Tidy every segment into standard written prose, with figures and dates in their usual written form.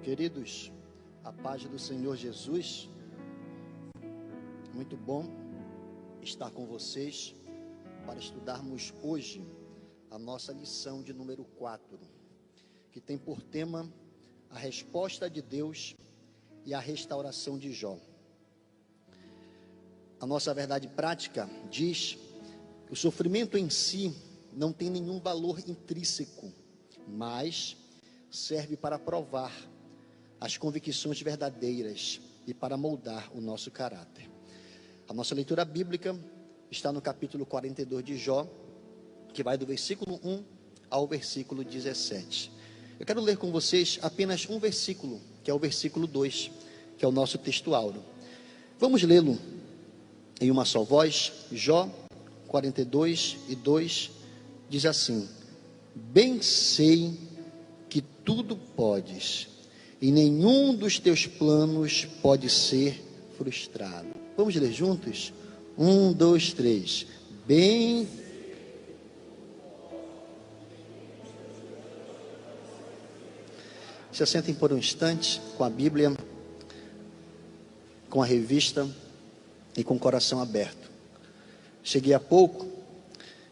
Queridos, a paz do Senhor Jesus, muito bom estar com vocês para estudarmos hoje a nossa lição de número 4, que tem por tema a resposta de Deus e a restauração de Jó. A nossa verdade prática diz que o sofrimento em si não tem nenhum valor intrínseco, mas serve para provar as convicções verdadeiras e para moldar o nosso caráter. A nossa leitura bíblica está no capítulo 42 de Jó, que vai do versículo 1 ao versículo 17. Eu quero ler com vocês apenas um versículo, que é o versículo 2, que é o nosso texto áureo. Vamos lê-lo em uma só voz. Jó 42 e 2 diz assim: bem sei que tudo podes, e nenhum dos teus planos pode ser frustrado. Vamos ler juntos? 1, 2, 3. Bem. Se assentem por um instante com a Bíblia, com a revista e com o coração aberto. Cheguei há pouco,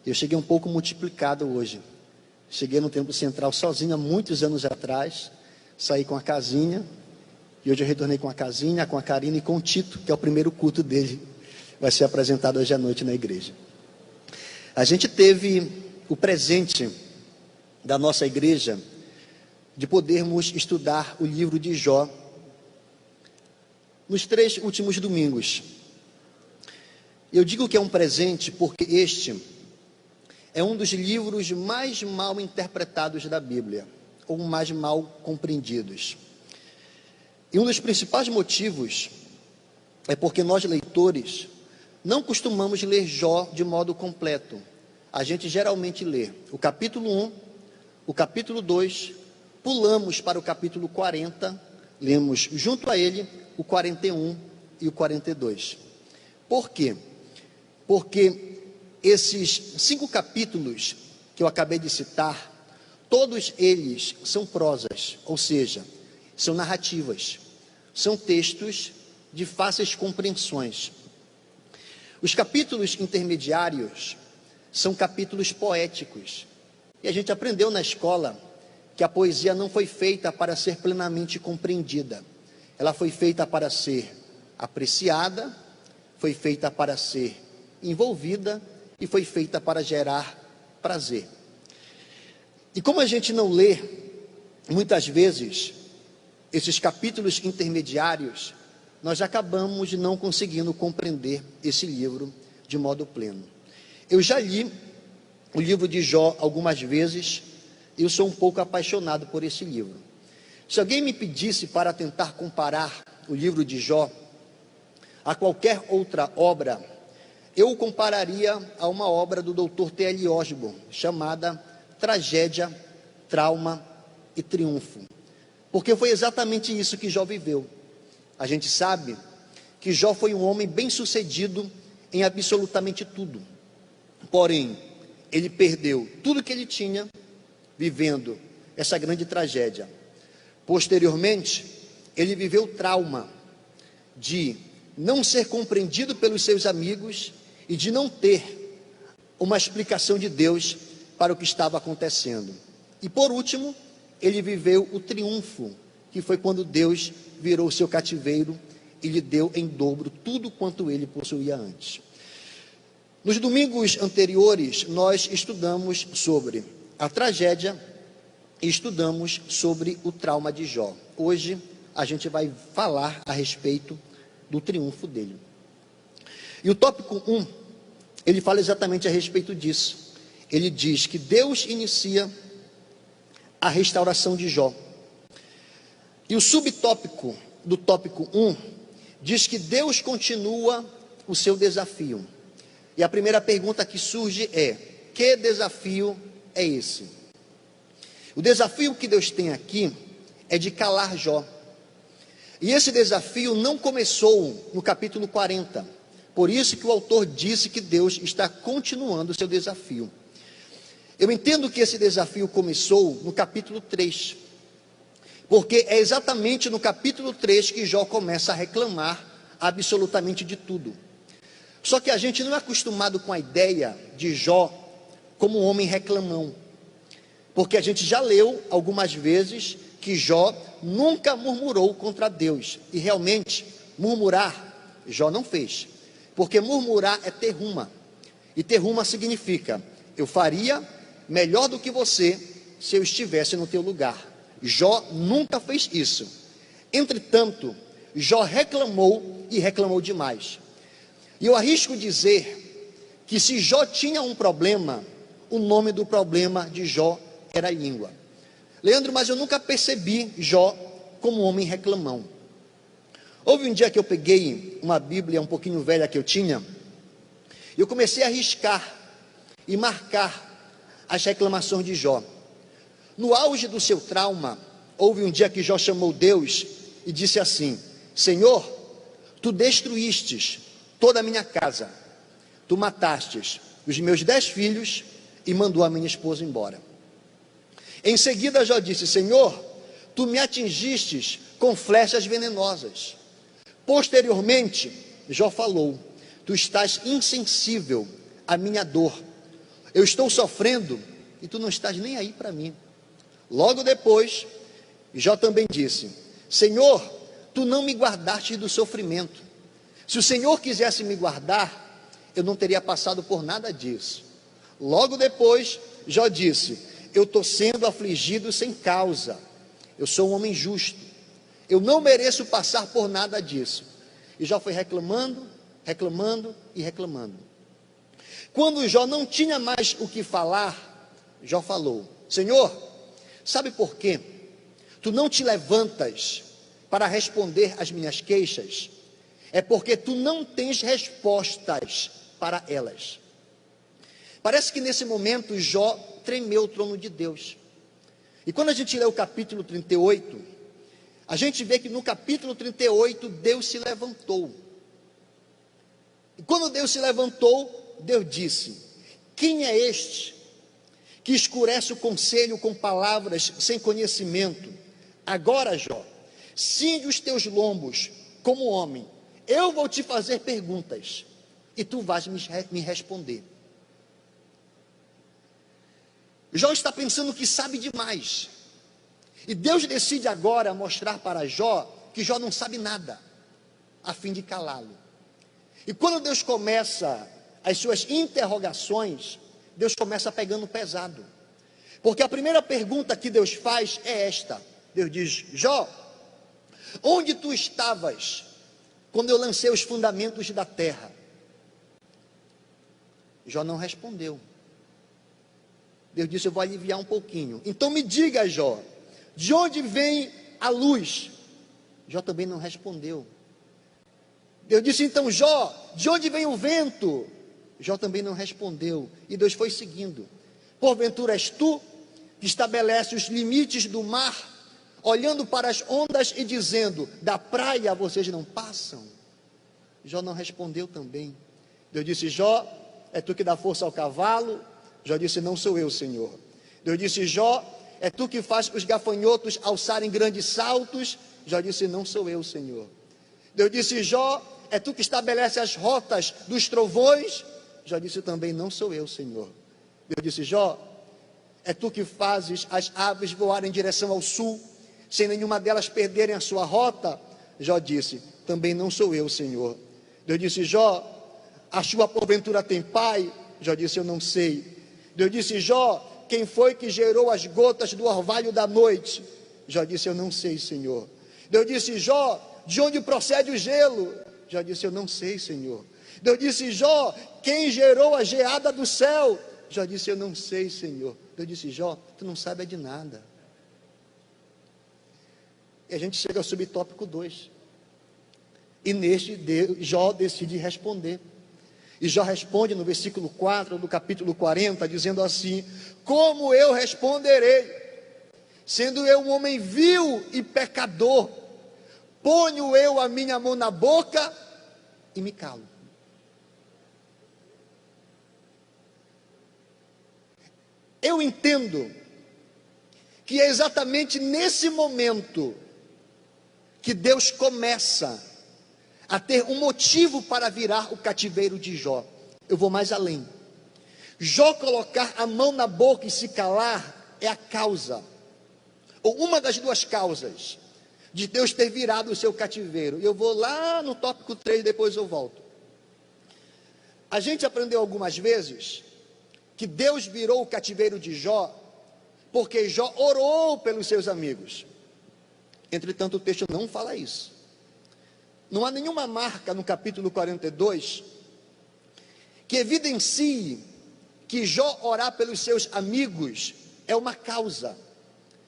eu cheguei um pouco multiplicado hoje. Cheguei no Templo Central sozinho há muitos anos atrás. Saí com a casinha, e hoje eu retornei com a casinha, com a Karina e com o Tito, que é o primeiro culto dele, vai ser apresentado hoje à noite na igreja. A gente teve o presente da nossa igreja, de podermos estudar o livro de Jó, nos 3 últimos domingos. Eu digo que é um presente, porque este é um dos livros mais mal interpretados da Bíblia, ou mais mal compreendidos. E um dos principais motivos é porque nós, leitores, não costumamos ler Jó de modo completo. A gente geralmente lê o capítulo 1, o capítulo 2, pulamos para o capítulo 40, lemos junto a ele o 41 e o 42. Por quê? Porque esses 5 capítulos que eu acabei de citar, todos eles são prosas, ou seja, são narrativas, são textos de fáceis compreensões. Os capítulos intermediários são capítulos poéticos, e a gente aprendeu na escola que a poesia não foi feita para ser plenamente compreendida, ela foi feita para ser apreciada, foi feita para ser envolvida e foi feita para gerar prazer. E como a gente não lê, muitas vezes, esses capítulos intermediários, nós acabamos não conseguindo compreender esse livro de modo pleno. Eu já li o livro de Jó algumas vezes, e eu sou um pouco apaixonado por esse livro. Se alguém me pedisse para tentar comparar o livro de Jó a qualquer outra obra, eu o compararia a uma obra do Dr. T.L. Osborne, chamada Tragédia, Trauma e Triunfo, porque foi exatamente isso que Jó viveu. A gente sabe que Jó foi um homem bem sucedido em absolutamente tudo, porém ele perdeu tudo que ele tinha vivendo essa grande tragédia. Posteriormente, ele viveu o trauma de não ser compreendido pelos seus amigos e de não ter uma explicação de Deus para o que estava acontecendo. E por último, ele viveu o triunfo, que foi quando Deus virou o seu cativeiro e lhe deu em dobro tudo quanto ele possuía antes. Nos domingos anteriores, nós estudamos sobre a tragédia e estudamos sobre o trauma de Jó. Hoje, a gente vai falar a respeito do triunfo dele. E o tópico 1, ele fala exatamente a respeito disso. Ele diz que Deus inicia a restauração de Jó. E o subtópico do tópico 1 diz que Deus continua o seu desafio. E a primeira pergunta que surge é: que desafio é esse? O desafio que Deus tem aqui é de calar Jó. E esse desafio não começou no capítulo 40. Por isso que o autor disse que Deus está continuando o seu desafio. Eu entendo que esse desafio começou no capítulo 3. Porque é exatamente no capítulo 3 que Jó começa a reclamar absolutamente de tudo. Só que a gente não é acostumado com a ideia de Jó como um homem reclamão, porque a gente já leu algumas vezes que Jó nunca murmurou contra Deus, e realmente murmurar Jó não fez, porque murmurar é terruma, e terruma significa: eu faria melhor do que você se eu estivesse no teu lugar. Jó nunca fez isso. Entretanto, Jó reclamou, e reclamou demais. E eu arrisco dizer que se Jó tinha um problema, o nome do problema de Jó era a língua. Leandro, mas eu nunca percebi Jó como um homem reclamão. Houve um dia que eu peguei uma Bíblia um pouquinho velha que eu tinha, e eu comecei a riscar e marcar as reclamações de Jó. No auge do seu trauma, houve um dia que Jó chamou Deus e disse assim: Senhor, tu destruístes toda a minha casa, tu matastes os meus 10 filhos e mandou a minha esposa embora. Em seguida Jó disse: Senhor, tu me atingistes com flechas venenosas. Posteriormente, Jó falou: tu estás insensível à minha dor, eu estou sofrendo e tu não estás nem aí para mim. Logo depois, Jó também disse: Senhor, tu não me guardaste do sofrimento. Se o Senhor quisesse me guardar, eu não teria passado por nada disso. Logo depois, Jó disse: eu estou sendo afligido sem causa, eu sou um homem justo, eu não mereço passar por nada disso. E Jó foi reclamando, reclamando e reclamando. Quando Jó não tinha mais o que falar, Jó falou: Senhor, sabe por quê? Tu não te levantas para responder às minhas queixas? É porque tu não tens respostas para elas. Parece que nesse momento Jó tremeu o trono de Deus. E quando a gente lê o capítulo 38, a gente vê que no capítulo 38 Deus se levantou. E quando Deus se levantou, Deus disse: quem é este que escurece o conselho com palavras sem conhecimento? Agora, Jó, cinge os teus lombos como homem, eu vou te fazer perguntas e tu vais me responder. Jó está pensando que sabe demais, e Deus decide agora mostrar para Jó que Jó não sabe nada, a fim de calá-lo. E quando Deus começa as suas interrogações, Deus começa pegando pesado, porque a primeira pergunta que Deus faz é esta. Deus diz: Jó, onde tu estavas quando eu lancei os fundamentos da terra? Jó não respondeu. Deus disse: eu vou aliviar um pouquinho. Então me diga, Jó, de onde vem a luz? Jó também não respondeu. Deus disse: então, Jó, de onde vem o vento? Jó também não respondeu. E Deus foi seguindo. Porventura és tu que estabelece os limites do mar, olhando para as ondas e dizendo: da praia vocês não passam? Jó não respondeu também. Deus disse: Jó, é tu que dá força ao cavalo? Jó disse: não sou eu, Senhor. Deus disse: Jó, é tu que faz os gafanhotos alçarem grandes saltos? Jó disse: não sou eu, Senhor. Deus disse: Jó, é tu que estabelece as rotas dos trovões? Jó disse também: não sou eu, Senhor. Deus disse: Jó, é tu que fazes as aves voarem em direção ao sul, sem nenhuma delas perderem a sua rota? Jó disse: também não sou eu, Senhor. Deus disse: Jó, a chuva porventura tem pai? Jó disse: eu não sei. Deus disse: Jó, quem foi que gerou as gotas do orvalho da noite? Jó disse: eu não sei, Senhor. Deus disse: Jó, de onde procede o gelo? Jó disse: eu não sei, Senhor. Deus disse: Jó, quem gerou a geada do céu? Jó disse: eu não sei, Senhor. Deus disse: Jó, tu não sabe de nada. E a gente chega ao subtópico 2. E neste Jó decide responder. E Jó responde no versículo 4 do capítulo 40, dizendo assim: como eu responderei, sendo eu um homem vil e pecador? Ponho eu a minha mão na boca e me calo. Eu entendo que é exatamente nesse momento que Deus começa a ter um motivo para virar o cativeiro de Jó. Eu vou mais além. Jó colocar a mão na boca e se calar é a causa, ou uma das duas causas, de Deus ter virado o seu cativeiro. E eu vou lá no tópico 3, depois eu volto. A gente aprendeu algumas vezes que Deus virou o cativeiro de Jó porque Jó orou pelos seus amigos. Entretanto, o texto não fala isso. Não há nenhuma marca no capítulo 42 que evidencie que Jó orar pelos seus amigos é uma causa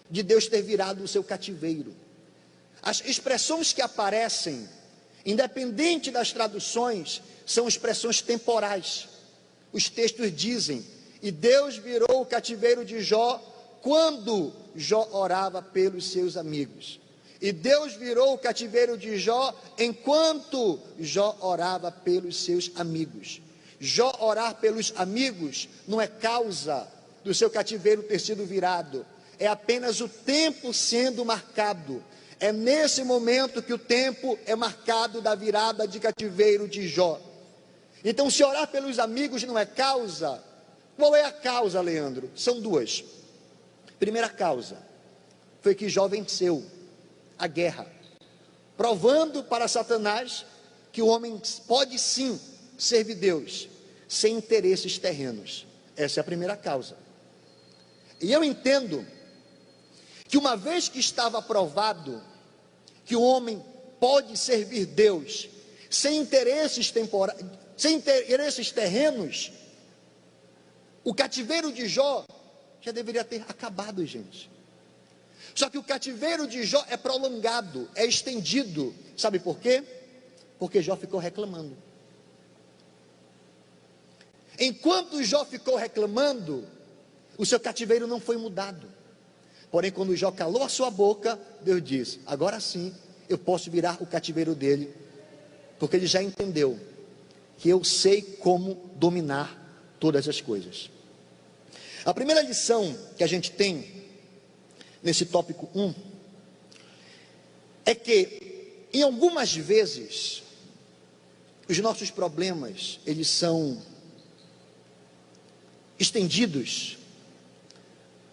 de Deus ter virado o seu cativeiro. As expressões que aparecem, independente das traduções, são expressões temporais. Os textos dizem: e Deus virou o cativeiro de Jó quando Jó orava pelos seus amigos. E Deus virou o cativeiro de Jó enquanto Jó orava pelos seus amigos. Jó orar pelos amigos não é causa do seu cativeiro ter sido virado, é apenas o tempo sendo marcado. É nesse momento que o tempo é marcado da virada de cativeiro de Jó. Então, se orar pelos amigos não é causa, qual é a causa, Leandro? São duas. Primeira causa foi que Jó venceu a guerra, provando para Satanás que o homem pode sim servir Deus sem interesses terrenos. Essa é a primeira causa. E eu entendo que uma vez que estava provado que o homem pode servir Deus sem interesses sem interesses terrenos, o cativeiro de Jó já deveria ter acabado, gente. Só que o cativeiro de Jó é prolongado, é estendido. Sabe por quê? Porque Jó ficou reclamando. Enquanto Jó ficou reclamando, o seu cativeiro não foi mudado. Porém, quando Jó calou a sua boca, Deus disse: agora sim, eu posso virar o cativeiro dele, porque ele já entendeu que eu sei como dominar todas as coisas. A primeira lição que a gente tem nesse tópico 1 é que, em algumas vezes, os nossos problemas, eles são estendidos,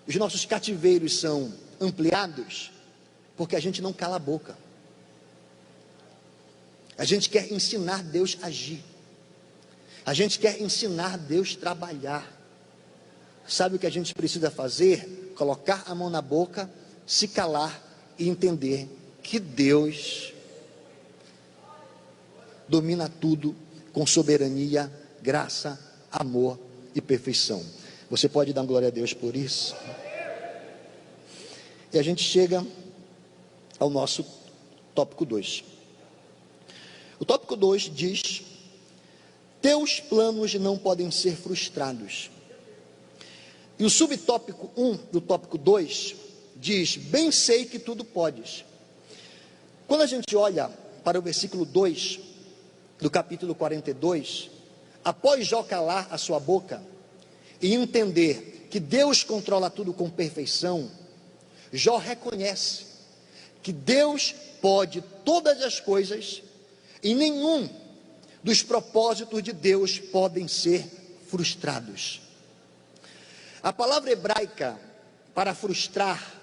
os nossos cativeiros são ampliados, porque a gente não cala a boca. A gente quer ensinar Deus a agir, a gente quer ensinar Deus a trabalhar. Sabe o que a gente precisa fazer? Colocar a mão na boca, se calar e entender que Deus domina tudo com soberania, graça, amor e perfeição. Você pode dar glória a Deus por isso? E a gente chega ao nosso tópico 2. O tópico 2 diz: teus planos não podem ser frustrados. E o subtópico 1 do tópico 2 diz: bem sei que tudo podes. Quando a gente olha para o versículo 2 do capítulo 42, após Jó calar a sua boca e entender que Deus controla tudo com perfeição, Jó reconhece que Deus pode todas as coisas e nenhum dos propósitos de Deus podem ser frustrados. A palavra hebraica para frustrar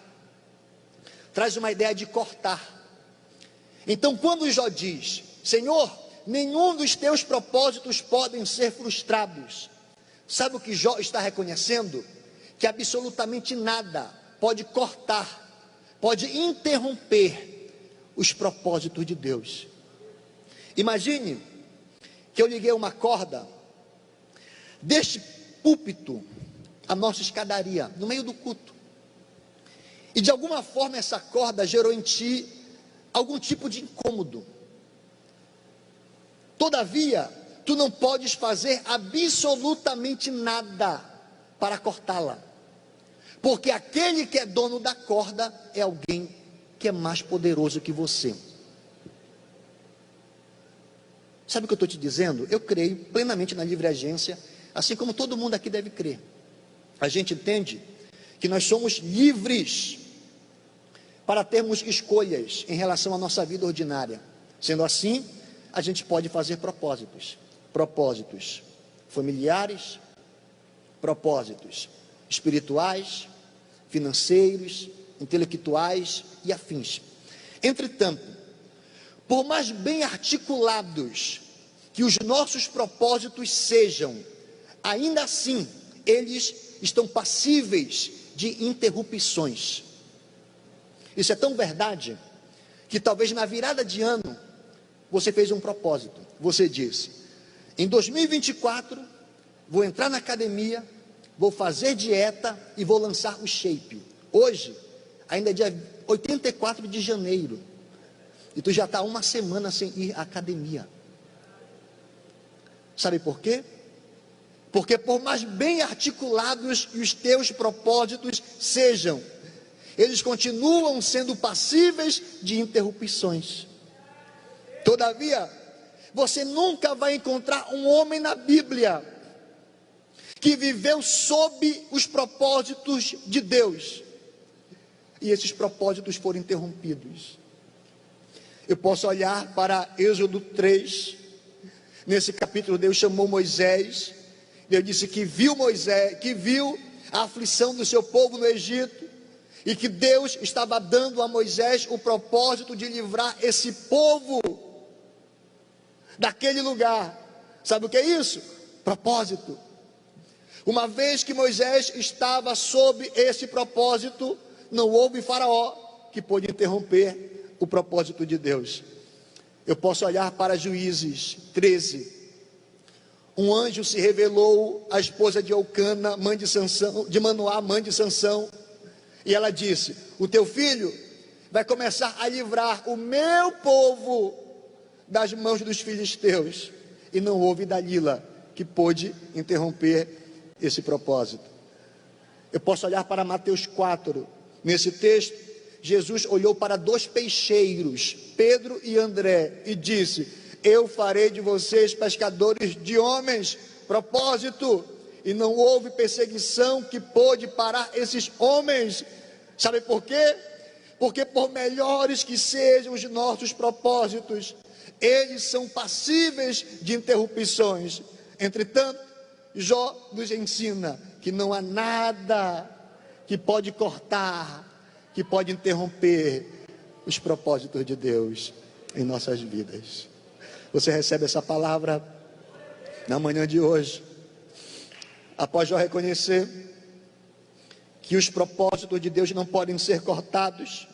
traz uma ideia de cortar. Então, quando Jó diz: Senhor, nenhum dos teus propósitos podem ser frustrados, sabe o que Jó está reconhecendo? Que absolutamente nada pode cortar, pode interromper os propósitos de Deus. Imagine que eu liguei uma corda deste púlpito à nossa escadaria, no meio do culto, e de alguma forma essa corda gerou em ti algum tipo de incômodo. Todavia, tu não podes fazer absolutamente nada para cortá-la, porque aquele que é dono da corda é alguém que é mais poderoso que você. Sabe o que eu estou te dizendo? Eu creio plenamente na livre agência, assim como todo mundo aqui deve crer. A gente entende que nós somos livres para termos escolhas em relação à nossa vida ordinária. Sendo assim, a gente pode fazer propósitos familiares, propósitos espirituais, financeiros, intelectuais e afins. Entretanto, por mais bem articulados que os nossos propósitos sejam, ainda assim, eles estão passíveis de interrupções. Isso é tão verdade, que talvez na virada de ano, você fez um propósito. Você disse: em 2024, vou entrar na academia, vou fazer dieta e vou lançar o shape. Hoje, ainda é dia 84 de janeiro, e tu já está uma semana sem ir à academia. Sabe por quê? Porque por mais bem articulados que os teus propósitos sejam, eles continuam sendo passíveis de interrupções. Todavia, você nunca vai encontrar um homem na Bíblia que viveu sob os propósitos de Deus e esses propósitos foram interrompidos. Eu posso olhar para Êxodo 3, nesse capítulo Deus chamou Moisés, Deus disse que viu a aflição do seu povo no Egito, e que Deus estava dando a Moisés o propósito de livrar esse povo daquele lugar. Sabe o que é isso? Propósito. Uma vez que Moisés estava sob esse propósito, não houve Faraó que pôde interromper o propósito de Deus. Eu posso olhar para Juízes 13. Um anjo se revelou à esposa de Eucana, mãe de Sansão, de Manoá, mãe de Sansão, e ela disse: o teu filho vai começar a livrar o meu povo das mãos dos filisteus. E não houve Dalila que pôde interromper esse propósito. Eu posso olhar para Mateus 4. Nesse texto, Jesus olhou para dois peixeiros, Pedro e André, e disse: eu farei de vocês pescadores de homens. Propósito. E não houve perseguição que pôde parar esses homens. Sabe por quê? Porque por melhores que sejam os nossos propósitos, eles são passíveis de interrupções. Entretanto, Jó nos ensina que não há nada que pode cortar, que pode interromper os propósitos de Deus em nossas vidas. Você recebe essa palavra na manhã de hoje? Após Jó reconhecer que os propósitos de Deus não podem ser cortados,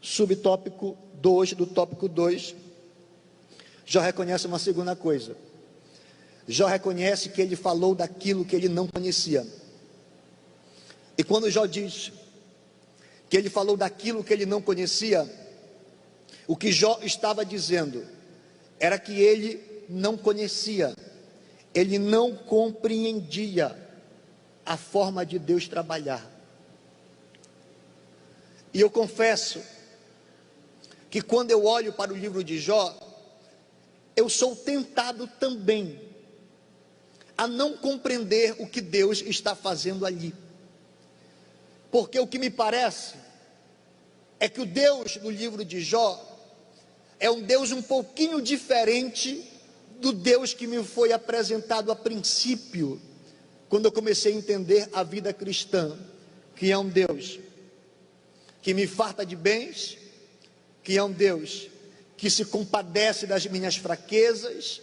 subtópico 2 do tópico 2, Jó reconhece uma segunda coisa. Jó reconhece que ele falou daquilo que ele não conhecia. E quando Jó diz que ele falou daquilo que ele não conhecia, o que Jó estava dizendo era que ele não conhecia, ele não compreendia a forma de Deus trabalhar. E eu confesso que quando eu olho para o livro de Jó, eu sou tentado também a não compreender o que Deus está fazendo ali. Porque o que me parece é que o Deus do livro de Jó é um Deus um pouquinho diferente do Deus que me foi apresentado a princípio, quando eu comecei a entender a vida cristã, que é um Deus que me farta de bens, que é um Deus que se compadece das minhas fraquezas,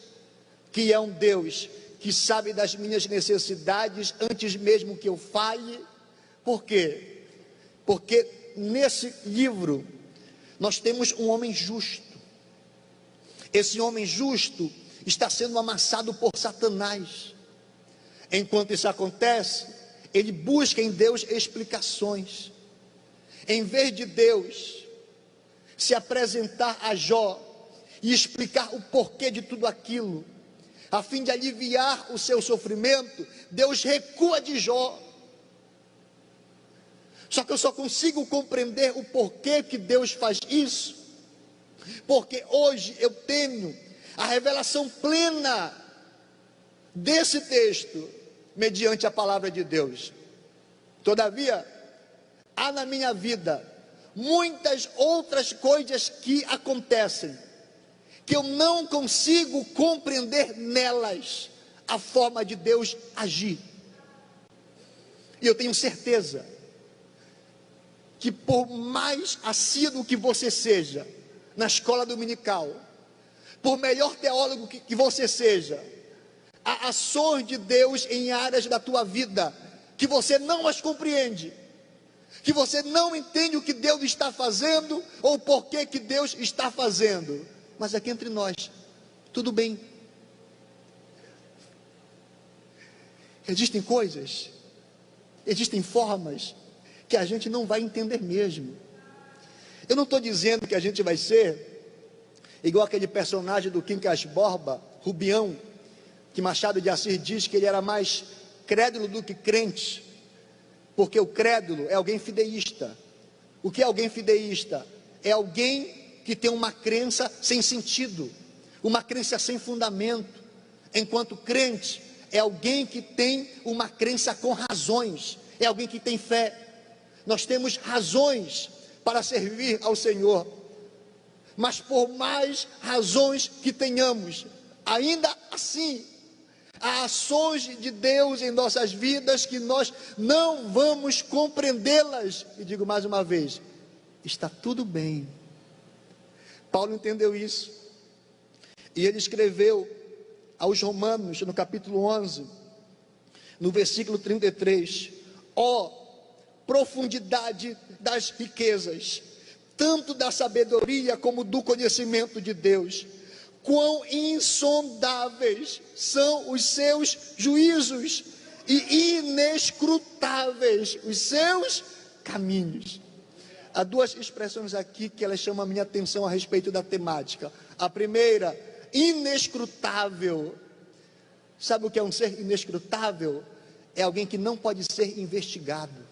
que é um Deus que sabe das minhas necessidades antes mesmo que eu fale. Por quê? Porque nesse livro nós temos um homem justo. Esse homem justo está sendo amassado por Satanás. Enquanto isso acontece, ele busca em Deus explicações. Em vez de Deus se apresentar a Jó e explicar o porquê de tudo aquilo, a fim de aliviar o seu sofrimento, Deus recua de Jó. Só que eu só consigo compreender o porquê que Deus faz isso, porque hoje eu tenho a revelação plena desse texto, mediante a palavra de Deus. Todavia, há na minha vida muitas outras coisas que acontecem, que eu não consigo compreender nelas a forma de Deus agir. E eu tenho certeza que por mais assíduo que você seja na escola dominical, por melhor teólogo que você seja, há ações de Deus em áreas da tua vida que você não as compreende, que você não entende o que Deus está fazendo ou por que Deus está fazendo. Mas aqui entre nós, tudo bem. Existem coisas, existem formas que a gente não vai entender mesmo. Eu não estou dizendo que a gente vai ser igual aquele personagem do Quincas Borba, Rubião, que Machado de Assis diz que ele era mais crédulo do que crente, porque o crédulo é alguém fideísta. O que é alguém fideísta? É alguém que tem uma crença sem sentido, uma crença sem fundamento, enquanto crente é alguém que tem uma crença com razões, é alguém que tem fé. Nós temos razões para servir ao Senhor, mas por mais razões que tenhamos, ainda assim, há ações de Deus em nossas vidas que nós não vamos compreendê-las. E digo mais uma vez, está tudo bem. Paulo entendeu isso, e ele escreveu aos Romanos, no capítulo 11, no versículo 33, ó profundidade das riquezas, tanto da sabedoria como do conhecimento de Deus, quão insondáveis são os seus juízos e inescrutáveis os seus caminhos. Há duas expressões aqui que elas chamam a minha atenção a respeito da temática. A primeira, inescrutável. Sabe o que é um ser inescrutável? É alguém que não pode ser investigado,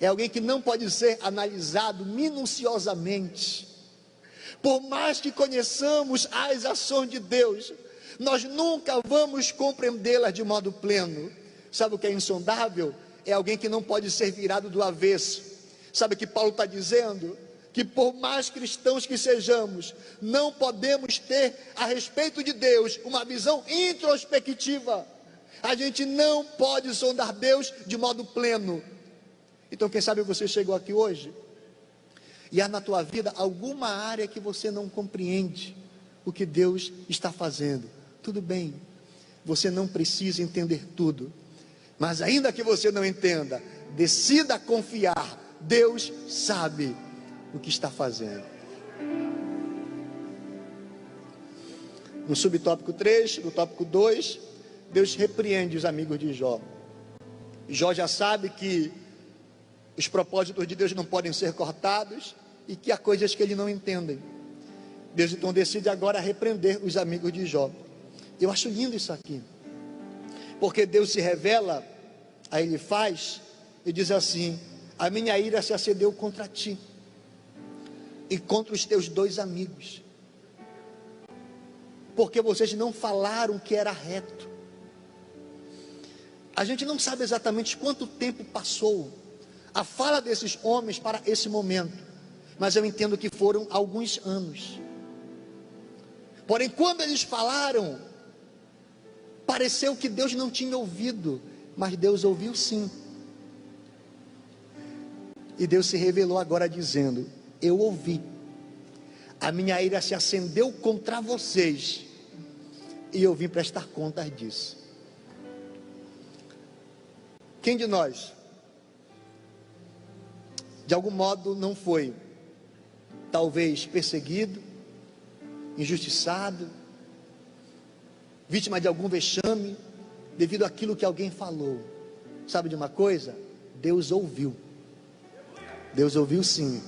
é alguém que não pode ser analisado minuciosamente. Por mais que conheçamos as ações de Deus, nós nunca vamos compreendê-las de modo pleno. Sabe o que é insondável? É alguém que não pode ser virado do avesso. Sabe o que Paulo está dizendo? Que por mais cristãos que sejamos, não podemos ter a respeito de Deus uma visão introspectiva. A gente não pode sondar Deus de modo pleno. Então quem sabe você chegou aqui hoje e há na tua vida alguma área que você não compreende o que Deus está fazendo. Tudo bem, você não precisa entender tudo, mas ainda que você não entenda, decida confiar. Deus sabe o que está fazendo. No subtópico 3, no tópico 2, Deus repreende os amigos de Jó. Jó já sabe que os propósitos de Deus não podem ser cortados e que há coisas que ele não entendem. Deus então decide agora repreender os amigos de Jó. Eu acho lindo isso aqui, porque Deus se revela a Elifaz e diz assim: a minha ira se acendeu contra ti e contra os teus dois amigos, porque vocês não falaram o que era reto. A gente não sabe exatamente quanto tempo passou a fala desses homens para esse momento, mas eu entendo que foram alguns anos. Porém, quando eles falaram, pareceu que Deus não tinha ouvido, mas Deus ouviu sim. E Deus se revelou agora dizendo: eu ouvi, a minha ira se acendeu contra vocês, e eu vim prestar contas disso. Quem de nós, de algum modo, não foi, talvez, perseguido, injustiçado, vítima de algum vexame, devido àquilo que alguém falou? Sabe de uma coisa? Deus ouviu. Deus ouviu sim.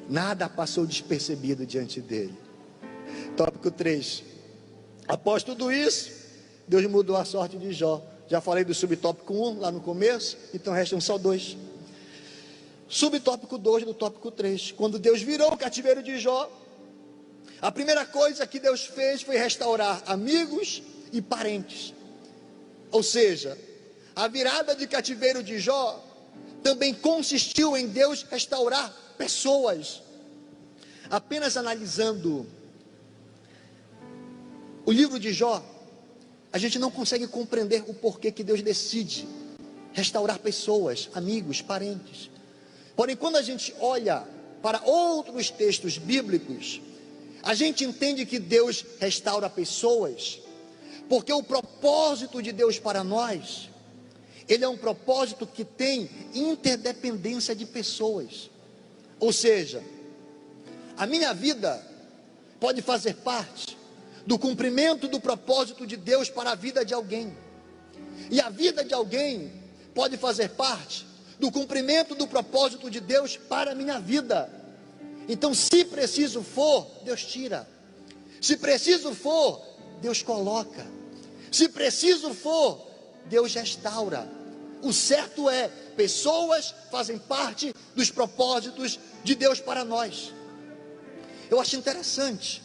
Nada passou despercebido diante dele. Tópico 3. Após tudo isso, Deus mudou a sorte de Jó. Já falei do subtópico 1 lá no começo, então restam só 2. Subtópico 2 do tópico 3. Quando Deus virou o cativeiro de Jó, a primeira coisa que Deus fez foi restaurar amigos e parentes. Ou seja, A virada de cativeiro de Jó também consistiu em Deus restaurar pessoas. Apenas analisando o livro de Jó, a gente não consegue compreender o porquê que Deus decide restaurar pessoas, amigos, parentes. Porém, quando a gente olha para outros textos bíblicos, a gente entende que Deus restaura pessoas, porque o propósito de Deus para nós, ele é um propósito que tem interdependência de pessoas. Ou seja, a minha vida pode fazer parte do cumprimento do propósito de Deus para a vida de alguém, e a vida de alguém pode fazer parte do cumprimento do propósito de Deus para a minha vida. Então, se preciso for, Deus tira. Se preciso for, Deus coloca. Se preciso for, Deus restaura. O certo é, pessoas fazem parte dos propósitos de Deus para nós. Eu acho interessante,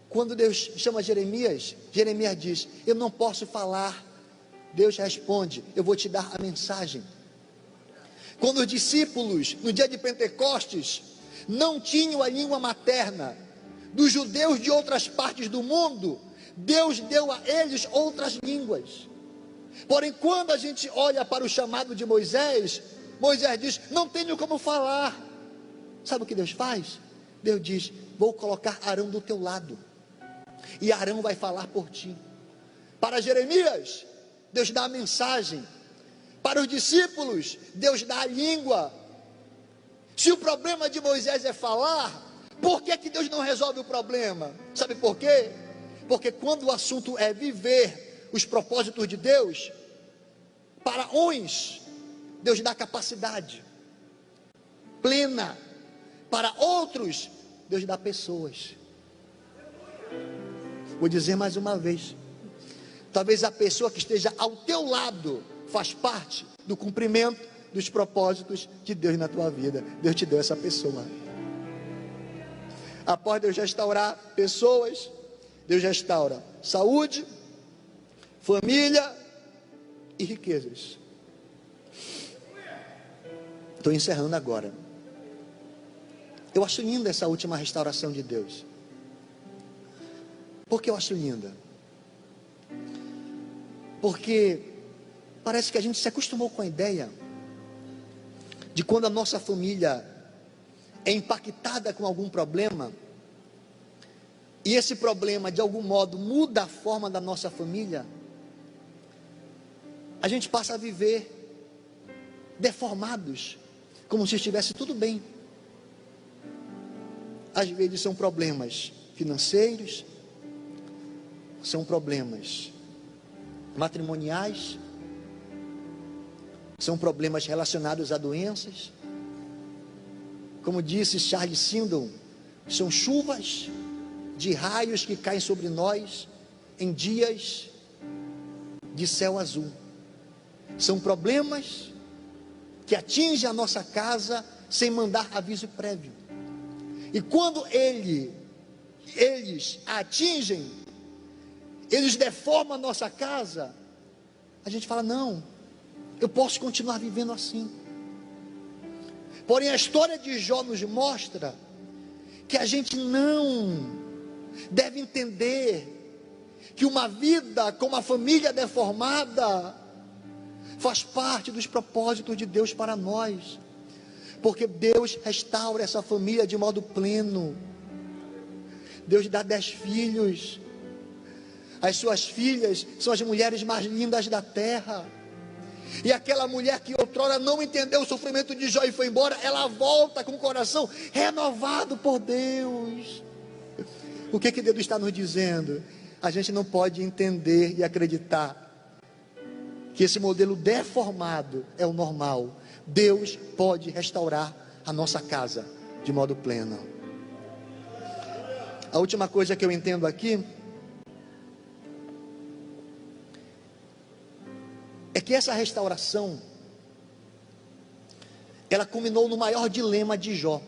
quando Deus chama Jeremias, Jeremias diz: eu não posso falar. Deus responde: eu vou te dar a mensagem. Quando os discípulos, no dia de Pentecostes, não tinham a língua materna dos judeus de outras partes do mundo, Deus deu a eles outras línguas. Porém, quando a gente olha para o chamado de Moisés, Moisés diz: não tenho como falar. Sabe o que Deus faz? Deus diz: vou colocar Arão do teu lado, e Arão vai falar por ti. Para Jeremias, Deus dá a mensagem. Para os discípulos, Deus dá a língua. Se o problema de Moisés é falar, por que Deus não resolve o problema? Sabe por quê? Porque quando o assunto é viver os propósitos de Deus, para uns, Deus dá capacidade plena. Para outros, Deus dá pessoas. Vou dizer mais uma vez: talvez a pessoa que esteja ao teu lado faz parte do cumprimento dos propósitos de Deus na tua vida. Deus te deu essa pessoa. Após Deus restaurar pessoas, Deus restaura saúde, família e riquezas. Estou encerrando agora. Eu acho linda essa última restauração de Deus. Por que eu acho linda? Porque parece que a gente se acostumou com a ideia de quando a nossa família é impactada com algum problema, e esse problema de algum modo muda a forma da nossa família, a gente passa a viver deformados, como se estivesse tudo bem. Às vezes são problemas financeiros, são problemas matrimoniais, são problemas relacionados a doenças. Como disse Charles Sindon, são chuvas de raios que caem sobre nós em dias de céu azul. São problemas que atingem a nossa casa sem mandar aviso prévio. E quando eles a atingem, eles deformam a nossa casa, a gente fala: não, eu posso continuar vivendo assim. Porém, a história de Jó nos mostra que a gente não deve entender que uma vida com uma família deformada faz parte dos propósitos de Deus para nós, porque Deus restaura essa família de modo pleno. Deus dá 10 filhos. As suas filhas são as mulheres mais lindas da terra. E aquela mulher que outrora não entendeu o sofrimento de Jó e foi embora, ela volta com o coração renovado por Deus. O que Deus está nos dizendo? A gente não pode entender e acreditar que esse modelo deformado é o normal. Deus pode restaurar a nossa casa de modo pleno. A última coisa que eu entendo aqui é que essa restauração, ela culminou no maior dilema de Jó.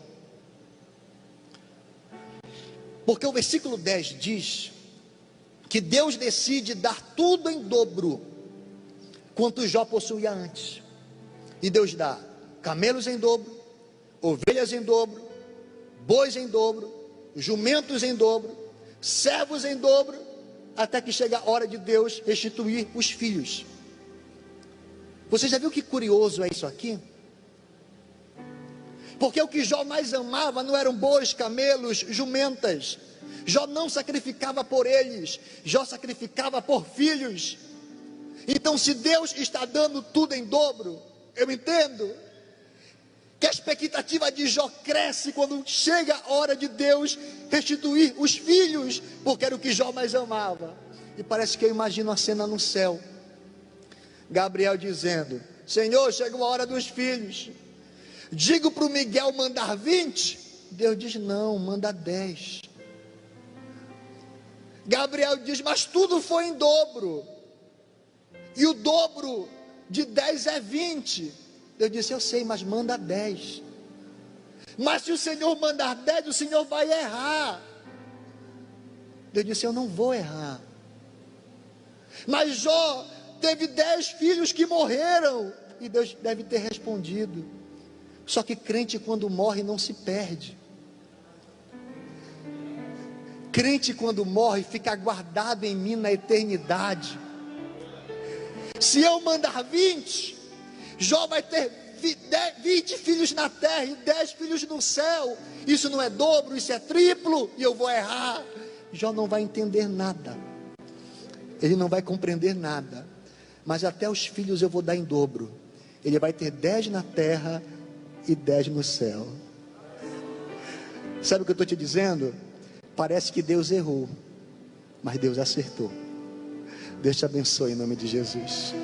Porque o versículo 10 diz que Deus decide dar tudo em dobro quanto Jó possuía antes. E Deus dá camelos em dobro, ovelhas em dobro, bois em dobro, jumentos em dobro, servos em dobro, até que chega a hora de Deus restituir os filhos. Você já viu que curioso é isso aqui? Porque o que Jó mais amava não eram bois, camelos, jumentas. Jó não sacrificava por eles, Jó sacrificava por filhos. Então, se Deus está dando tudo em dobro, eu entendo que a expectativa de Jó cresce quando chega a hora de Deus restituir os filhos, porque era o que Jó mais amava. E parece que eu imagino a cena no céu, Gabriel dizendo: Senhor, chegou a hora dos filhos, digo para o Miguel mandar 20, Deus diz: não, manda 10. Gabriel diz: mas tudo foi em dobro, e o dobro de 10 é 20. Deus disse: eu sei, mas manda 10. Mas se o Senhor mandar 10, o Senhor vai errar. Deus disse: eu não vou errar. Mas Jó teve 10 filhos que morreram, e Deus deve ter respondido: só que crente, quando morre, não se perde. Crente, quando morre, fica guardado em mim na eternidade. Se eu mandar 20, Jó vai ter 20 filhos na terra e 10 filhos no céu. Isso não é dobro, isso é triplo, e eu vou errar. Jó não vai entender nada, ele não vai compreender nada. Mas até os filhos eu vou dar em dobro. Ele vai ter 10 na terra e 10 no céu. Sabe o que eu estou te dizendo? Parece que Deus errou, mas Deus acertou. Deus te abençoe em nome de Jesus.